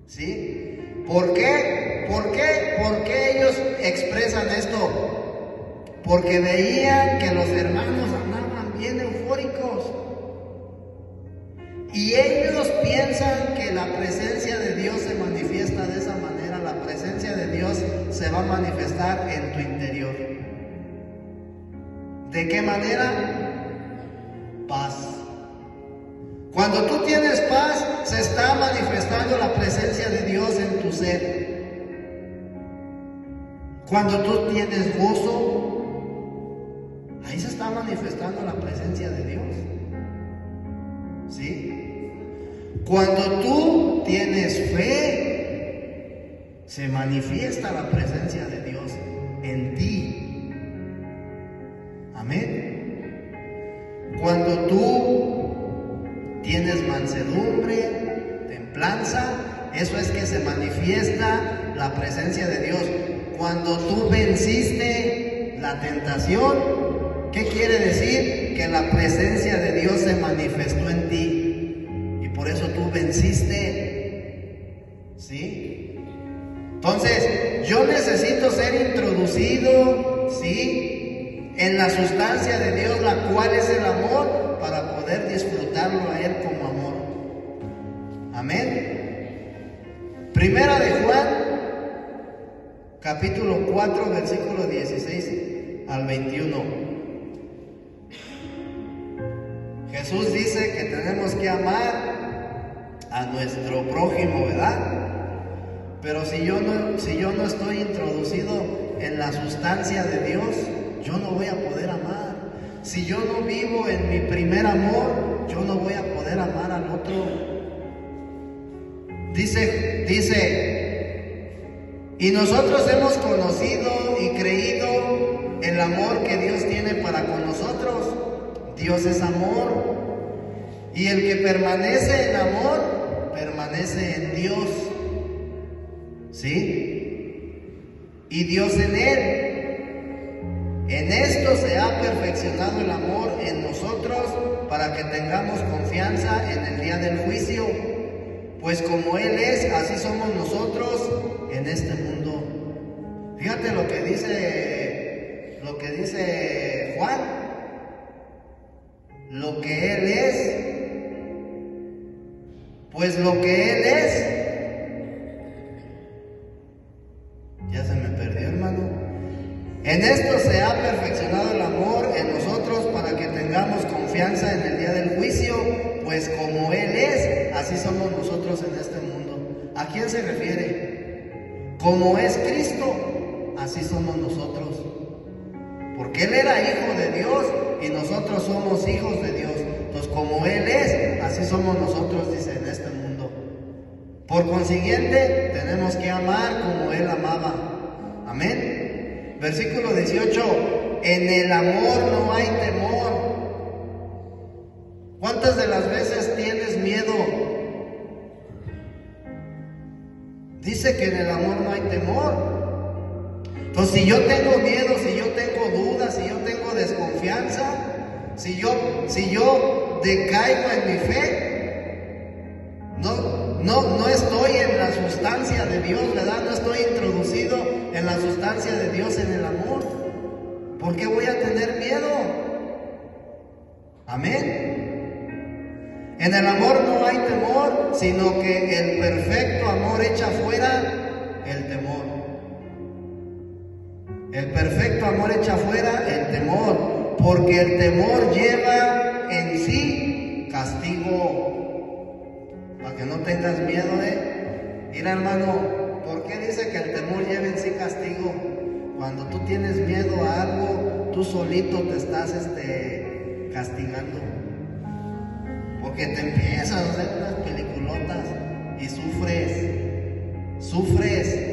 Speaker 1: ¿Sí? ¿Por qué? ¿Por qué? ¿Por qué ellos expresan esto? Porque veían que los hermanos andaban bien eufóricos. Y ellos piensan que la presencia de Dios se manifiesta de esa manera. La presencia de Dios se va a manifestar en tu interior. ¿De qué manera? Paz. Cuando tú tienes paz, se está manifestando la presencia de Dios en tu ser. Cuando tú tienes gozo, ahí se está manifestando la presencia de Dios. ¿Sí? Cuando tú tienes fe, se manifiesta la presencia de Dios en ti. Amén. Cuando tú tienes mansedumbre, templanza, eso es que se manifiesta la presencia de Dios. Cuando tú venciste la tentación, ¿qué quiere decir? Que la presencia de Dios se manifestó en ti y por eso tú venciste. ¿Sí? Entonces, yo necesito ser introducido, ¿sí?, en la sustancia de Dios, la cual es el amor, para poder disfrutarlo a Él como amor. Amén. Primera de Juan, capítulo 4, versículo 16 al 21. Jesús dice que tenemos que amar a nuestro prójimo, ¿verdad? Pero si yo no estoy introducido en la sustancia de Dios, yo no voy a poder amar. Si yo no vivo en mi primer amor, yo no voy a poder amar al otro. Dice, y nosotros hemos conocido y creído el amor que Dios tiene para con nosotros. Dios es amor. Y el que permanece en amor, permanece en Dios. ¿Sí? Y Dios en Él. En esto se ha perfeccionado el amor en nosotros, para que tengamos confianza en el día del juicio. Pues como Él es, así somos nosotros en este mundo. Fíjate lo que dice Juan. Lo que Él es, pues lo que Él es, ya se me perdió, hermano. En esto se ha perfeccionado el amor en nosotros, para que tengamos confianza confianza en el día del juicio, pues como Él es, así somos nosotros en este mundo. ¿A quién se refiere? Como es Cristo, así somos nosotros. Porque Él era hijo de Dios y nosotros somos hijos de Dios. Entonces, como Él es, así somos nosotros, dice, en este mundo. Por consiguiente, tenemos que amar como Él amaba. Amén. Versículo 18. En el amor no hay temor. ¿Cuántas de las veces tienes miedo? Dice que en el amor no hay temor. Entonces, si yo tengo miedo, si yo tengo dudas, si yo tengo desconfianza, si yo decaigo en mi fe, no estoy en la sustancia de Dios, ¿verdad? No estoy introducido en la sustancia de Dios en el amor. ¿Por qué voy a tener miedo? Amén. En el amor no hay temor, sino que el perfecto amor echa fuera el temor. El perfecto amor echa fuera el temor, porque el temor lleva en sí castigo. Para que no tengas miedo, Mira, hermano, ¿por qué dice que el temor lleva en sí castigo? Cuando tú tienes miedo a algo, tú solito te estás castigando. Porque te empiezas a hacer unas peliculotas y sufres.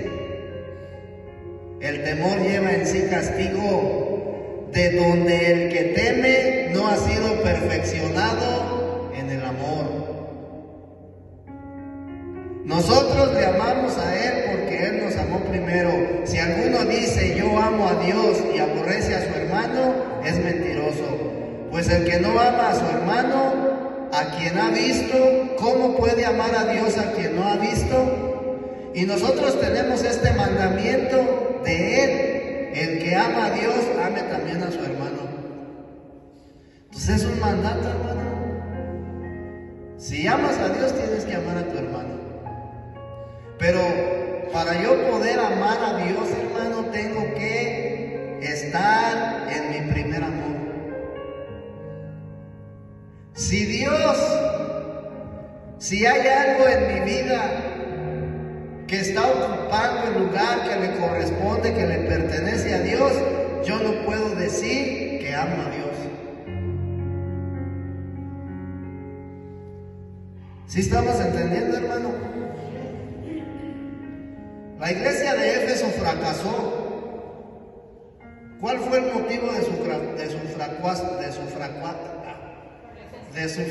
Speaker 1: El temor lleva en sí castigo, de donde el que teme no ha sido perfeccionado en el amor. Nosotros le amamos a Él porque Él nos amó primero. Si alguno dice yo amo a Dios y aborrece a su hermano, es mentiroso. Pues el que no ama a su hermano, a quien ha visto, ¿cómo puede amar a Dios a quien no ha visto? Y nosotros tenemos este mandamiento de Él: el que ama a Dios, ame también a su hermano. Entonces es un mandato, hermano. Si amas a Dios, tienes que amar a tu hermano. Pero para yo poder amar a Dios, hermano, tengo que estar en mi primer amor. Si hay algo en mi vida que está ocupando el lugar que le corresponde, que le pertenece a Dios, yo no puedo decir que amo a Dios. ¿Sí estamos entendiendo, hermano? La iglesia de Éfeso fracasó. ¿Cuál fue el motivo de su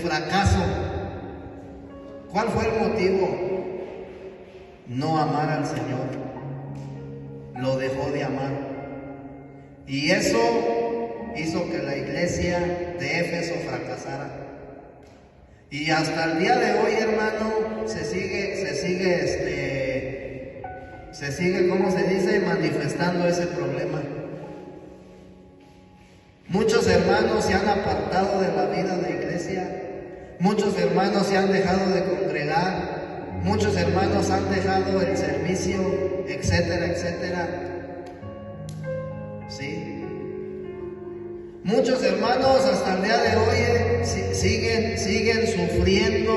Speaker 1: fracaso? ¿Cuál fue el motivo? No amar al Señor. Lo dejó de amar. Y eso hizo que la iglesia de Éfeso fracasara. Y hasta el día de hoy, hermano, se sigue, ¿cómo se dice?, manifestando ese problema. Muchos hermanos se han apartado de la vida de iglesia. Muchos hermanos se han dejado de congregar. Muchos hermanos han dejado el servicio, etcétera, etcétera. ¿Sí? Muchos hermanos hasta el día de hoy siguen sufriendo.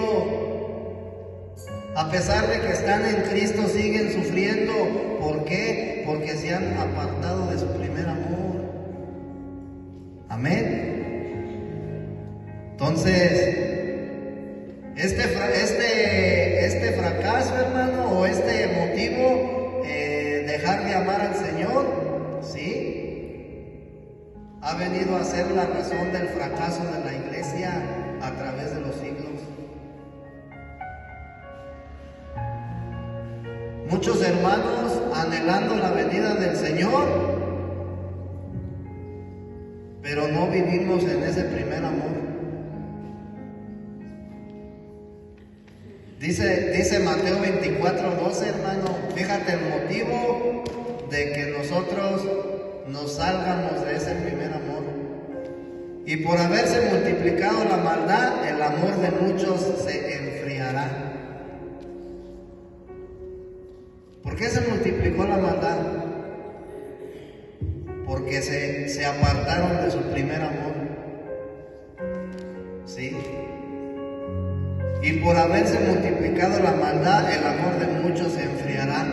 Speaker 1: A pesar de que están en Cristo, siguen sufriendo. ¿Por qué? Porque se han apartado de su primer amor. Amén. Entonces, este fracaso, hermano, o este motivo, dejar de amar al Señor, ¿sí?, ha venido a ser la razón del fracaso de la iglesia a través de los siglos. Muchos hermanos anhelando la venida del Señor, pero no vivimos en ese primer amor. Dice Mateo 24:12, hermano. Fíjate el motivo de que nosotros nos salgamos de ese primer amor. Y por haberse multiplicado la maldad, el amor de muchos se enfriará. ¿Por qué se multiplicó la maldad? Porque se apartaron de su primer amor. ¿sí? Y por haberse multiplicado la maldad, el amor de muchos se enfriará.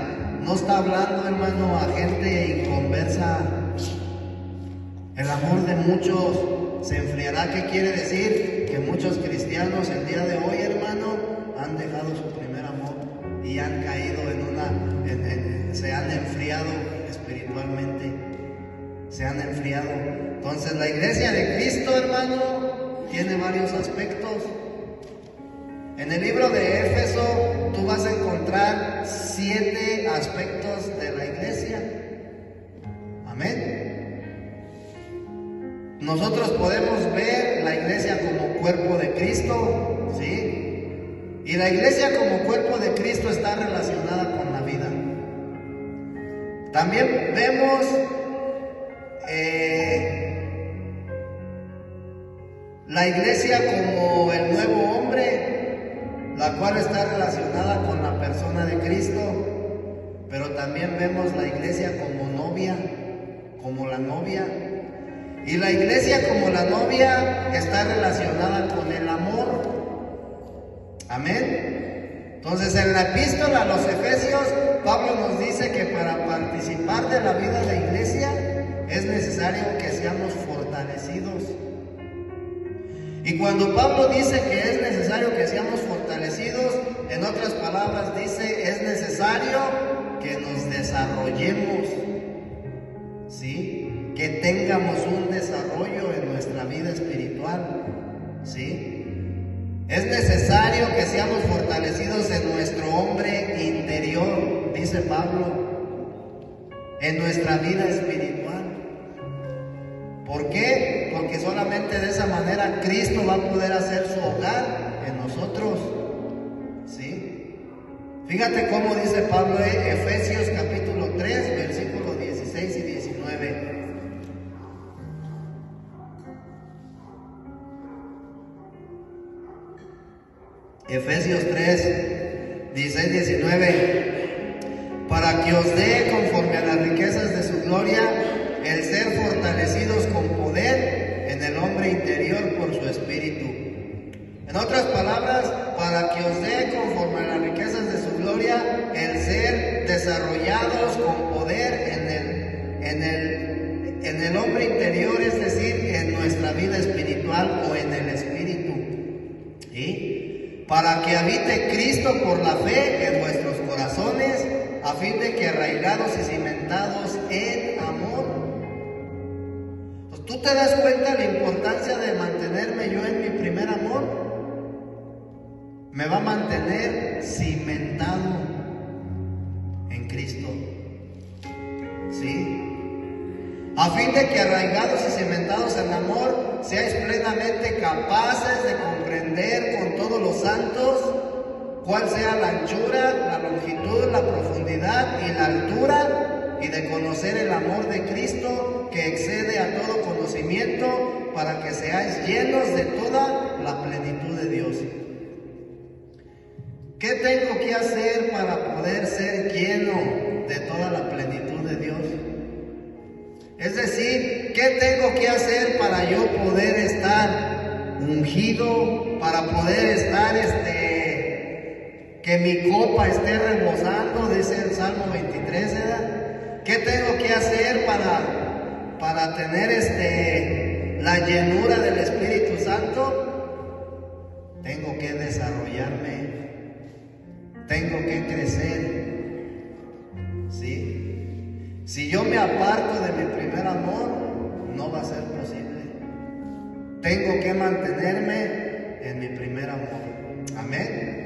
Speaker 1: No está hablando, hermano, a gente inconversa. El amor de muchos se enfriará. ¿Qué quiere decir? Que muchos cristianos el día de hoy, hermano, han dejado su primer amor y han caído se han enfriado espiritualmente. Se han enfriado. Entonces la iglesia de Cristo, hermano, tiene varios aspectos. En el libro de Éfeso tú vas a encontrar 7 aspectos de la iglesia. Amén. Nosotros podemos ver la iglesia como cuerpo de Cristo, ¿sí? Y la iglesia como cuerpo de Cristo está relacionada con la vida. También vemos la iglesia como el nuevo hombre, la cual está relacionada con la persona de Cristo. Pero también vemos la iglesia como novia, como la novia. Y la iglesia como la novia está relacionada con el amor. Amén. Entonces en la epístola a los Efesios, Pablo nos dice que para participar de la vida de la iglesia es necesario que seamos fortalecidos. Y cuando Pablo dice que es necesario que seamos fortalecidos, en otras palabras dice, es necesario que nos desarrollemos, ¿sí? Que tengamos un desarrollo en nuestra vida espiritual, ¿sí? Es necesario que seamos fortalecidos en nuestro hombre interior, dice Pablo, en nuestra vida espiritual. ¿Por qué? Porque solamente de esa manera Cristo va a poder hacer su hogar en nosotros, ¿sí? Fíjate cómo dice Pablo en Efesios capítulo 3, versículos 16 y 19. Efesios 3, 16, 19. Para que os dé conforme a las riquezas de su gloria el ser fortalecidos con poder en el hombre interior por su espíritu. En otras palabras, para que os dé conforme a las riquezas de su gloria el ser desarrollados con poder en el hombre interior, es decir, en nuestra vida espiritual o en el espíritu. ¿Sí? Para que habite Cristo por la fe en vuestros corazones, a fin de que arraigados y cimentados en amor. Pues, ¿tú te das cuenta de la importancia de mantenerme yo en mi primer amor? Me va a mantener cimentado en Cristo, ¿sí? A fin de que arraigados y cimentados en amor, seáis plenamente capaces de comprender con todos los santos cuál sea la anchura, la longitud, la profundidad y la altura, y de conocer el amor de Cristo que excede a todo conocimiento, para que seáis llenos de toda la plenitud de Dios. ¿Qué tengo que hacer para poder ser lleno de toda la plenitud de Dios? Es decir, ¿qué tengo que hacer para yo poder estar ungido, para poder estar que mi copa esté rebosando, dice el Salmo 23, ¿verdad? ¿Qué tengo que hacer para tener la llenura del Espíritu Santo? Tengo que desarrollarme, tengo que crecer, ¿sí? Si yo me aparto de mi primer amor, no va a ser posible. Tengo que mantenerme en mi primer amor. Amén.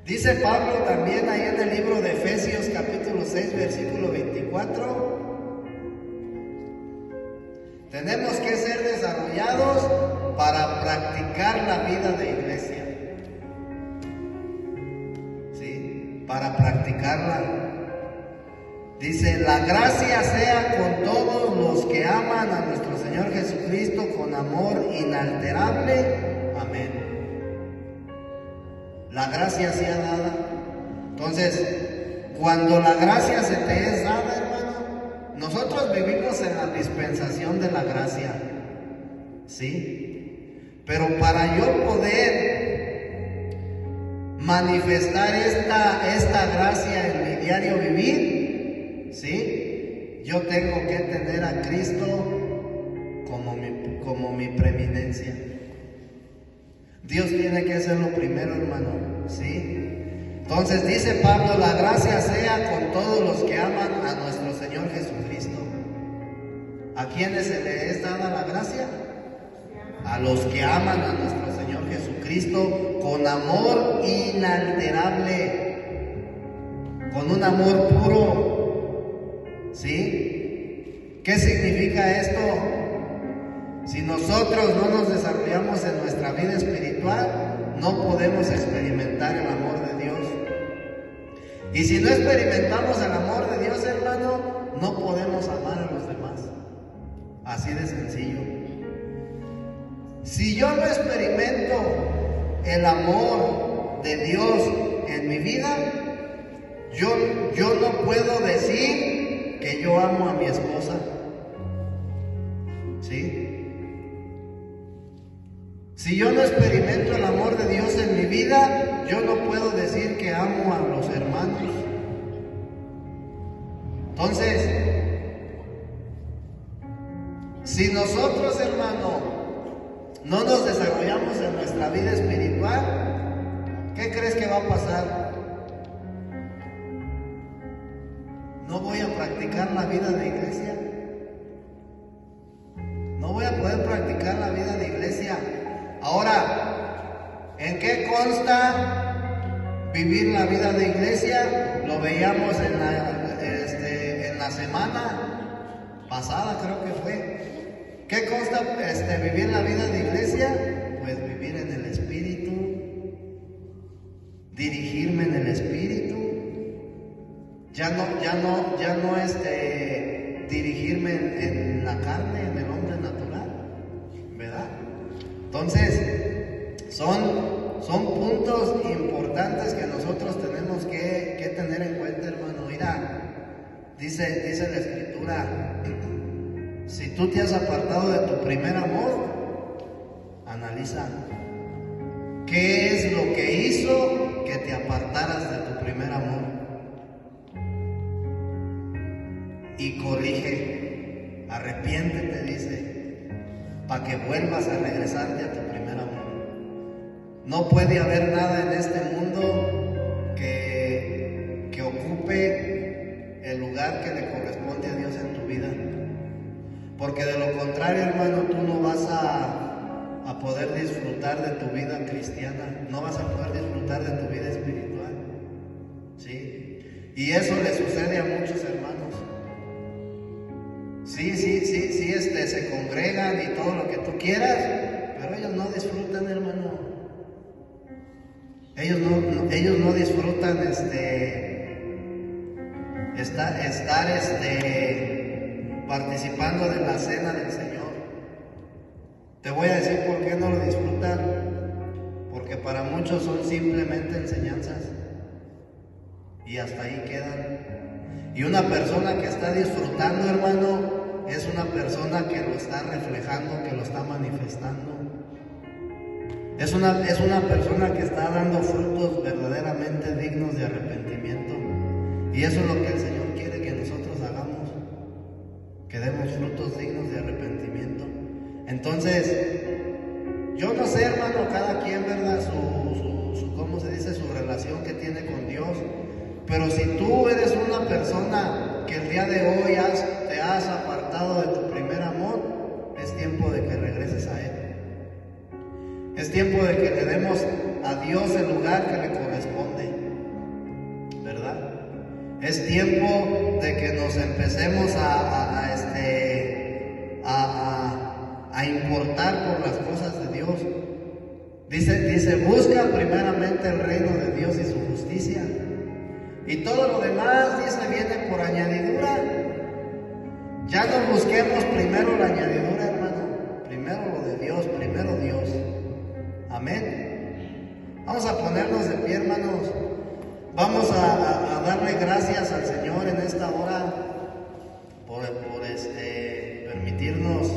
Speaker 1: Dice Pablo también ahí en el libro de Efesios capítulo 6, versículo 24. Tenemos que ser desarrollados para practicar la vida de iglesia. ¿Sí? Para practicarla. Dice, la gracia sea con todos los que aman a nuestro Señor Jesucristo con amor inalterable. Amén. La gracia sea dada. Entonces, cuando la gracia se te es dada, hermano, nosotros vivimos en la dispensación de la gracia. ¿Sí? Pero para yo poder manifestar esta gracia en mi diario vivir, ¿sí? Yo tengo que tener a Cristo como mi preeminencia. Dios tiene que ser lo primero, hermano, ¿sí? Entonces dice Pablo, la gracia sea con todos los que aman a nuestro Señor Jesucristo. ¿A quiénes se le es dada la gracia? A los que aman a nuestro Señor Jesucristo con amor inalterable, con un amor puro, ¿sí? ¿Qué significa esto? Si nosotros no nos desarrollamos en nuestra vida espiritual, no podemos experimentar el amor de Dios. Y si no experimentamos el amor de Dios, hermano, no podemos amar a los demás. Así de sencillo. Si yo no experimento el amor de Dios en mi vida, yo no puedo decir que yo amo a mi esposa. ¿Sí? Si yo no experimento el amor de Dios en mi vida, yo no puedo decir que amo a los hermanos. Entonces, si nosotros, hermano, no nos desarrollamos en nuestra vida espiritual, ¿qué crees que va a pasar? No voy a practicar la vida de iglesia. No voy a poder practicar la vida de iglesia. Ahora, ¿en qué consta vivir la vida de iglesia? Lo veíamos en la semana pasada, creo que fue. ¿Qué consta vivir la vida de iglesia? Pues vivir en el Espíritu, dirigirme en el Espíritu, ya no dirigirme en la carne, en el hombre natural, ¿verdad? Entonces, son puntos importantes que nosotros tenemos que tener en cuenta, hermano. Mira, dice la Escritura, si tú te has apartado de tu primer amor, analiza qué es lo que hizo que te apartaras de tu primer amor y corrige, arrepiéntete, dice, para que vuelvas a regresarte a tu primer amor. No puede haber nada en este mundo que ocupe el lugar que le corresponde a Dios en tu vida. Porque de lo contrario, hermano, tú no vas a poder disfrutar de tu vida cristiana, no vas a poder disfrutar de tu vida espiritual, ¿sí? Y eso le sucede a muchos hermanos. Sí, se congregan y todo lo que tú quieras, pero ellos no disfrutan, hermano. Ellos no disfrutan estar participando de la cena del Señor. Te voy a decir por qué no lo disfrutan. Porque para muchos son simplemente enseñanzas y hasta ahí quedan. Y una persona que está disfrutando, hermano, es una persona que lo está reflejando, que lo está manifestando. Es una persona que está dando frutos verdaderamente dignos de arrepentimiento. Y eso es lo que el Señor quiere que nosotros hagamos, que demos frutos dignos de arrepentimiento. Entonces, yo no sé, hermano, cada quien, ¿verdad? ¿Cómo se dice? Su relación que tiene con Dios. Pero si tú eres una persona que el día de hoy te has apartado de tu primer amor, es tiempo de que regreses a Él. Es tiempo de que le demos a Dios el lugar que le corresponde, ¿verdad? Es tiempo de que nos empecemos a importar por las cosas de Dios. Dice, busca primeramente el reino de Dios y su justicia. Y todo lo demás, dice, viene por añadidura. Ya no busquemos primero la añadidura, hermano. Primero lo de Dios, primero Dios. Amén. Vamos a ponernos de pie, hermanos. Vamos a darle gracias al Señor en esta hora por permitirnos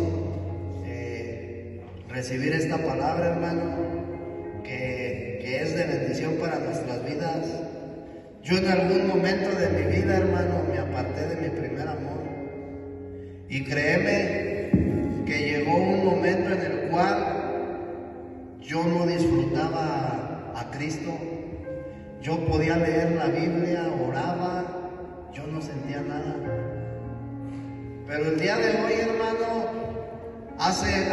Speaker 1: recibir esta palabra, hermano, que es de bendición para nuestras vidas. Yo en algún momento de mi vida, hermano, me aparté de mi primer amor. Y créeme que llegó un momento en el cual yo no disfrutaba a Cristo. Yo podía leer la Biblia, oraba, yo no sentía nada. Pero el día de hoy, hermano, hace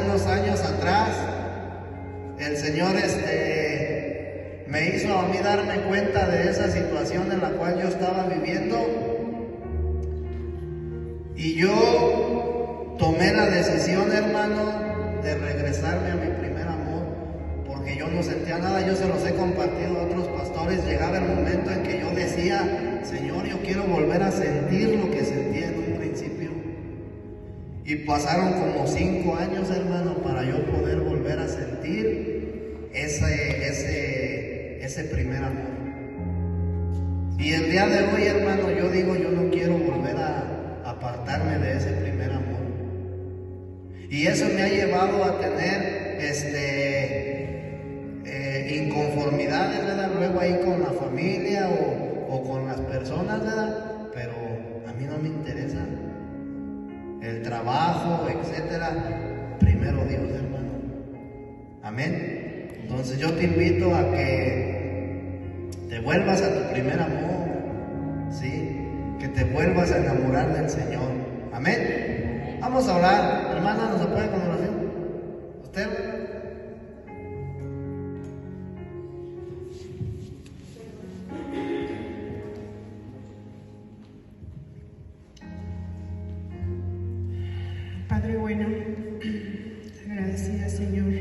Speaker 1: unos años atrás, el Señor me hizo a mí darme cuenta de esa situación en la cual yo estaba viviendo. Y yo tomé la decisión, hermano, de regresarme a mi primer amor, porque yo no sentía nada. Yo se los he compartido a otros pastores. Llegaba el momento en que yo decía: Señor, yo quiero volver a sentir lo que sentía en un principio. Y pasaron como 5 años, hermano, para yo poder volver a sentir ese primer amor. Y el día de hoy, hermano, yo digo, yo no quiero volver a apartarme de ese primer amor. Y eso me ha llevado a tener inconformidades, ¿verdad? Luego ahí con la familia o con las personas, ¿verdad? Pero a mí no me interesa el trabajo, etcétera. Primero Dios, hermano. Amén. Entonces yo te invito a que te vuelvas a tu primer amor, ¿sí? Que te vuelvas a enamorar del Señor. Amén. Vamos a orar. Hermana, ¿nos apoya con oración? ¿Usted?
Speaker 2: Padre bueno, agradecida, Señor,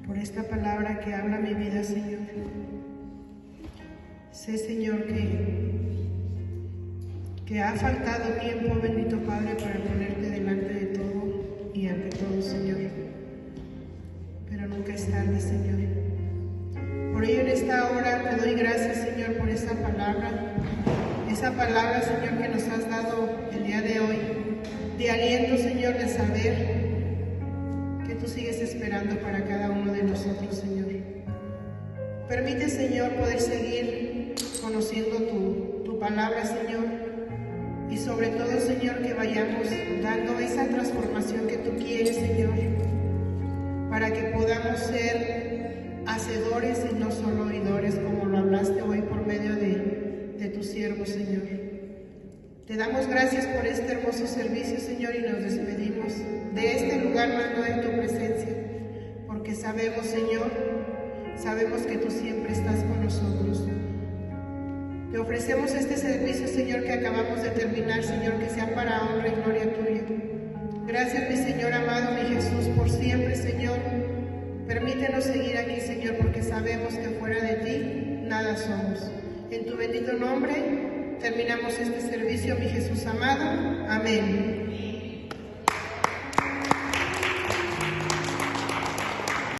Speaker 2: por esta palabra que habla mi vida, Señor. Sé, Señor, que ha faltado tiempo, bendito Padre, para ponerte delante de todo y ante todo, Señor. Pero nunca es tarde, Señor. Por ello en esta hora te doy gracias, Señor, por esa palabra, Señor, que nos has dado el día de hoy, de aliento, Señor, de saber que tú sigues esperando para cada uno de nosotros, Señor. Permite, Señor, poder seguir conociendo tu palabra, Señor, y sobre todo, Señor, que vayamos dando esa transformación que tú quieres, Señor, para que podamos ser hacedores y no solo oidores, como lo hablaste hoy por medio de tu siervo, Señor. Te damos gracias por este hermoso servicio, Señor, y nos despedimos de este lugar, mando en tu presencia, porque sabemos, Señor, que tú siempre estás con nosotros. Te ofrecemos este servicio, Señor, que acabamos de terminar, Señor, que sea para honra y gloria tuya. Gracias, mi Señor amado, mi Jesús, por siempre, Señor. Permítenos seguir aquí, Señor, porque sabemos que fuera de ti nada somos. En tu bendito nombre terminamos este servicio, mi Jesús amado. Amén.